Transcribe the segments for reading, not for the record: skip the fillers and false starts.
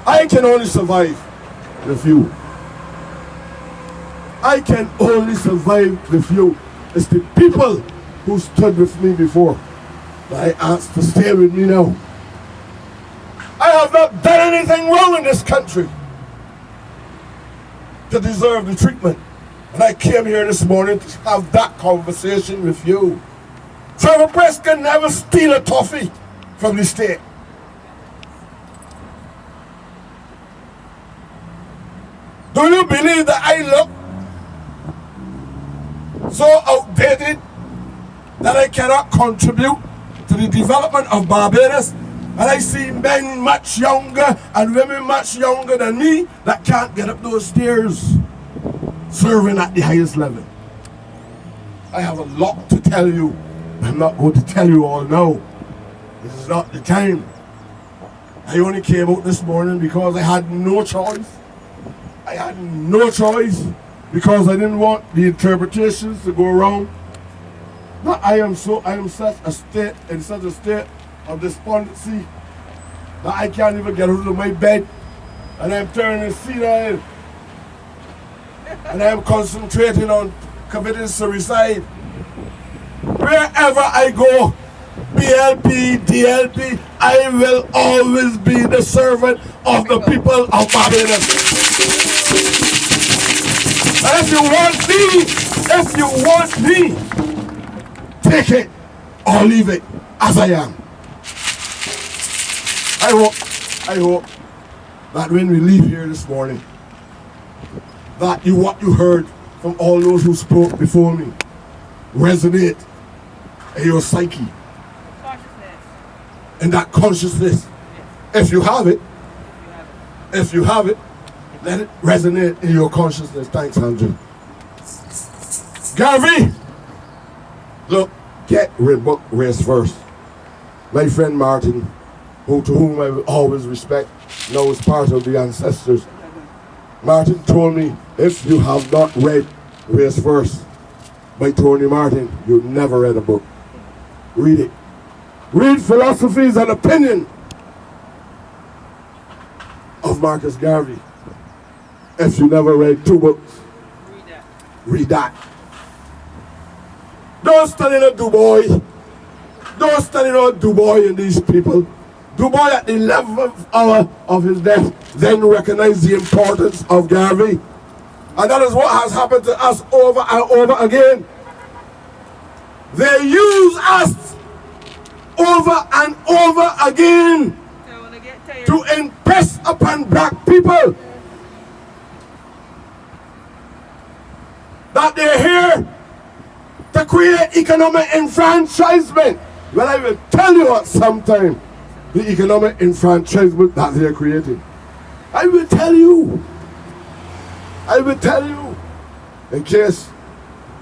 I can only survive with you. I can only survive with you. It's the people who stood with me before that I asked to stay with me now. I have not done anything wrong in this country to deserve the treatment. And I came here this morning to have that conversation with you. Trevor Prescod never steal a toffee from the state. Do you believe that I look so outdated that I cannot contribute to the development of Barbados? And I see men much younger and women much younger than me that can't get up those stairs serving at the highest level. I have a lot to tell you. I'm not going to tell you all now. This is not the time. I only came out this morning because I had no choice. I had no choice because I didn't want the interpretations to go wrong. But I am in such a state of despondency that I can't even get out of my bed, and I'm turning senile, and I'm concentrating on committing suicide. Wherever I go, BLP, DLP, I will always be the servant of the people of Barbados. And if you want me, take it or leave it as I am. I hope that when we leave here this morning, that what you heard from all those who spoke before me resonate in your psyche, in that consciousness. If you have it, let it resonate in your consciousness. Thanks, Andrew. Garvey, look, get book race first. My friend Martin, to whom I will always respect, now is part of the ancestors. Martin told me, if you have not read Race First by Tony Martin, you've never read a book. Read it. Read Philosophies and Opinion of Marcus Garvey. If you never read 2 books, read that. Don't study no Du Bois. Don't study no Du Bois and these people. Du Bois at the 11th hour of his death then recognized the importance of Garvey. And that is what has happened to us over and over again. They use us over and over again to impress upon black people that they're here to create economic enfranchisement. Well, I will tell you at some time the economic enfranchisement that they're creating. I will tell you. In case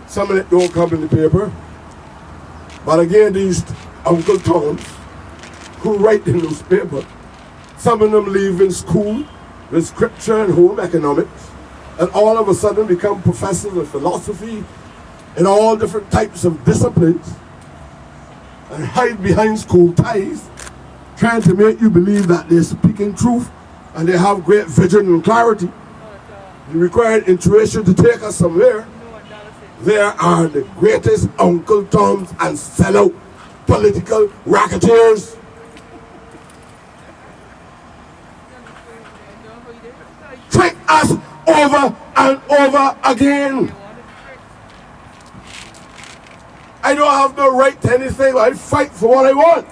some of it don't come in the paper. But again, these Uncle Toms who write the newspaper, some of them leave in school with scripture and home economics, and all of a sudden become professors of philosophy in all different types of disciplines, and hide behind school ties, trying to make you believe that they're speaking truth and they have great vision and clarity. The required intuition to take us somewhere. They are the greatest Uncle Toms and sellout political racketeers. Trick us over and over again. I don't have no right to anything. I fight for what I want.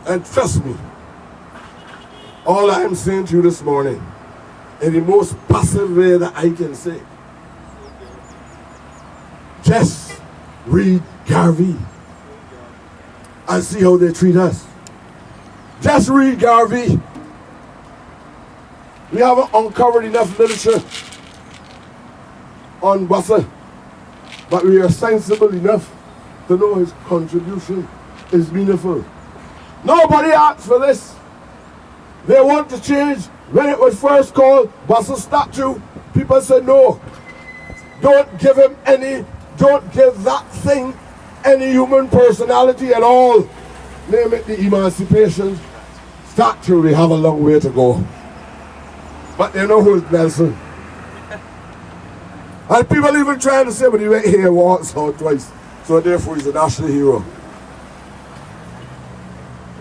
And trust me, all I am saying to you this morning, in the most passive way that I can say, just read Garvey and see how they treat us. Just read Garvey. We haven't uncovered enough literature on Bussa, but we are sensible enough to know his contribution is meaningful. Nobody asked for this. They want to change. When it was first called Bussa Statue, people said no. Don't give that thing any human personality at all. name it the Emancipation Statue, we have a long way to go. But they know who's Nelson. And people even trying to say, but he went here once or twice, so therefore he's a national hero.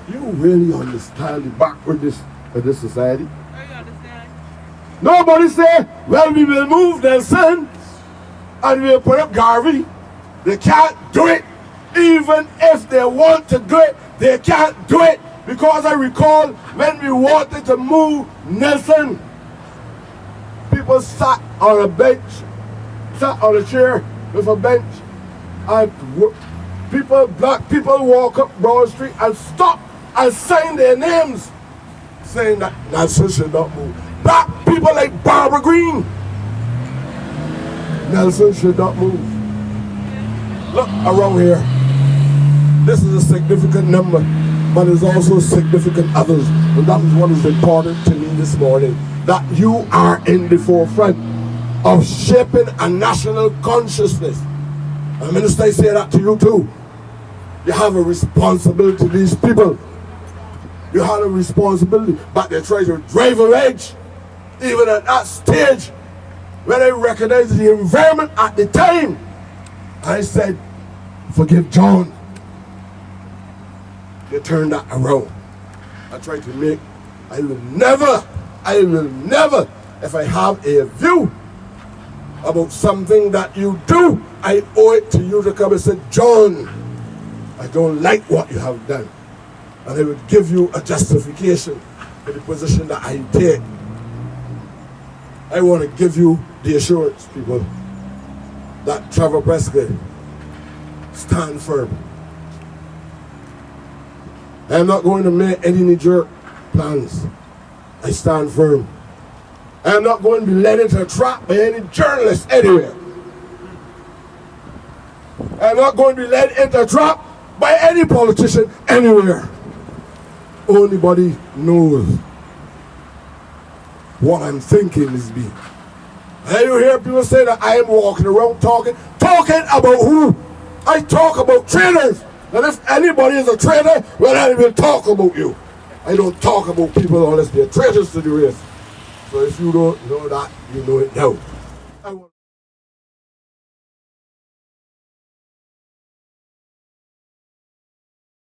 You really understand the backwardness of this society? Nobody say, well, we will move Nelson and we'll put up Garvey. They can't do it. Even if they want to do it, they can't do it. Because I recall when we wanted to move Nelson, people sat on a bench, sat on a chair with a bench, and black people walk up Broad Street and stop and sign their names, saying that Nelson should not move. Black people like Barbara Green, Nelson should not move. Look around here. This is a significant number, but there's also significant others. And that is what is important to me this morning. That you are in the forefront of shaping a national consciousness. And Minister, I say that to you too. You have a responsibility to these people. You have a responsibility, but they try to drive a wedge. Even at that stage, when I recognized the environment at the time, I said, forgive John. They turned that around. I tried to make, I will never, if I have a view about something that you do, I owe it to you to come and say, John, I don't like what you have done. And I would give you a justification for the position that I take. I want to give you the assurance, people, that Trevor Prescod stand firm. I am not going to make any knee-jerk plans. I stand firm. I am not going to be led into a trap by any journalist anywhere. I am not going to be led into a trap by any politician anywhere. Anybody knows what I'm thinking is me. And you hear people say that I am walking around talking about who? I talk about traitors. And if anybody is a traitor, well, I will talk about you. I don't talk about people unless they're traitors to the race. So if you don't know that, you know it now.